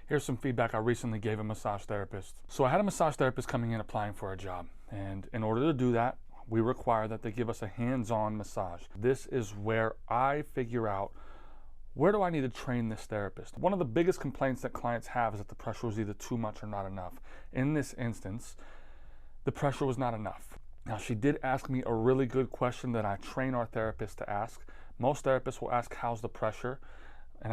Here's some feedback I recently gave a massage therapist. So I had a massage therapist coming in applying for a job. And in order to do that, we require that they give us a hands-on massage. This is where I figure out, where do I need to train this therapist? One of the biggest complaints that clients have is that the pressure was either too much or not enough. In this instance, the pressure was not enough. Now, she did ask me a really good question that I train our therapists to ask. Most therapists will ask, how's the pressure? And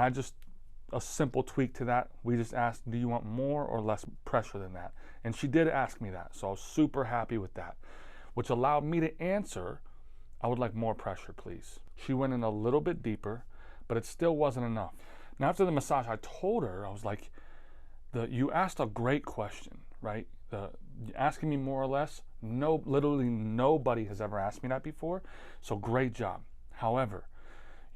a simple tweak to that, we just asked, do you want more or less pressure than that? And she did ask me that, so I was super happy with that, which allowed me to answer, I would like more pressure, please. She went in a little bit deeper, but it still wasn't enough. Now, after the massage, I told her, I was like, you asked a great question, right? Asking me more or less, literally nobody has ever asked me that before, so great job. However,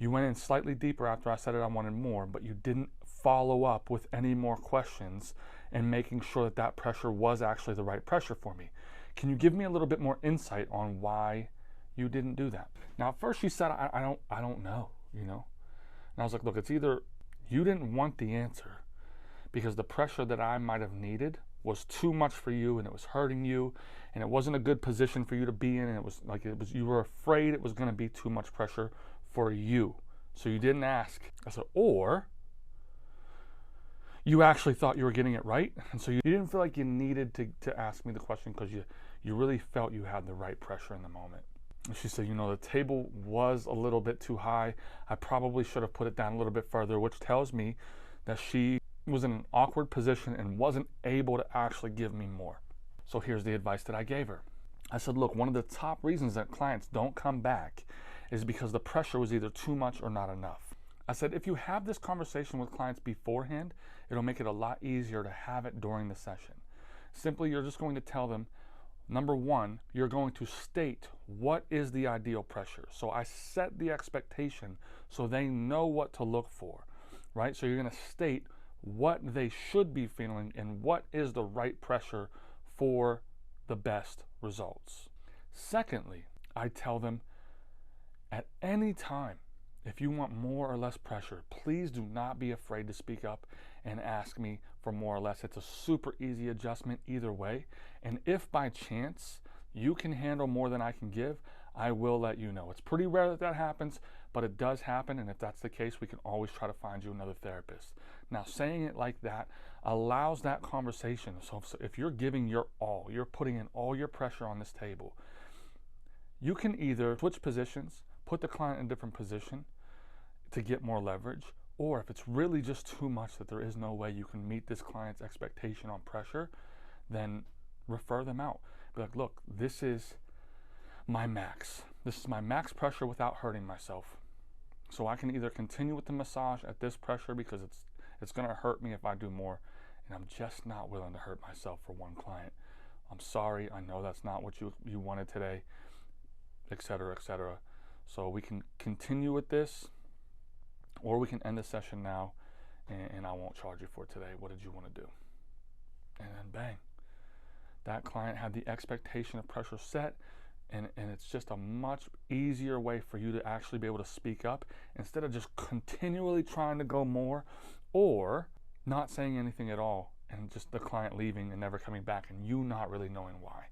you went in slightly deeper after I said it, I wanted more, but you didn't follow up with any more questions and making sure that that pressure was actually the right pressure for me. Can you give me a little bit more insight on why you didn't do that? Now, at first she said, I don't know, And I was like, look, it's either you didn't want the answer because the pressure that I might have needed was too much for you and it was hurting you and it wasn't a good position for you to be in, and you were afraid it was going to be too much pressure for you, so you didn't ask. I said, or you actually thought you were getting it right, and so you didn't feel like you needed to ask me the question because you really felt you had the right pressure in the moment. And she said, the table was a little bit too high. I probably should have put it down a little bit further, which tells me that she was in an awkward position and wasn't able to actually give me more. So here's the advice that I gave her. I said, look, one of the top reasons that clients don't come back is because the pressure was either too much or not enough. I said, if you have this conversation with clients beforehand, it'll make it a lot easier to have it during the session. Simply, you're just going to tell them, number one, you're going to state what is the ideal pressure. So I set the expectation so they know what to look for, right? So you're going to state what they should be feeling and what is the right pressure for the best results. Secondly, I tell them, at any time, if you want more or less pressure, please do not be afraid to speak up and ask me for more or less. It's a super easy adjustment either way. And if by chance you can handle more than I can give, I will let you know. It's pretty rare that happens, but it does happen. And if that's the case, we can always try to find you another therapist. Now, saying it like that allows that conversation. So if you're giving your all, you're putting in all your pressure on this table, you can either switch positions, put the client in a different position to get more leverage, or if it's really just too much that there is no way you can meet this client's expectation on pressure, then refer them out. Be like, look, this is my max. This is my max pressure without hurting myself. So I can either continue with the massage at this pressure because it's going to hurt me if I do more, and I'm just not willing to hurt myself for one client. I'm sorry, I know that's not what you wanted today, etc., etc. So we can continue with this, or we can end the session now, and I won't charge you for today. What did you want to do? And then bang. That client had the expectation of pressure set, and it's just a much easier way for you to actually be able to speak up instead of just continually trying to go more or not saying anything at all and just the client leaving and never coming back and you not really knowing why.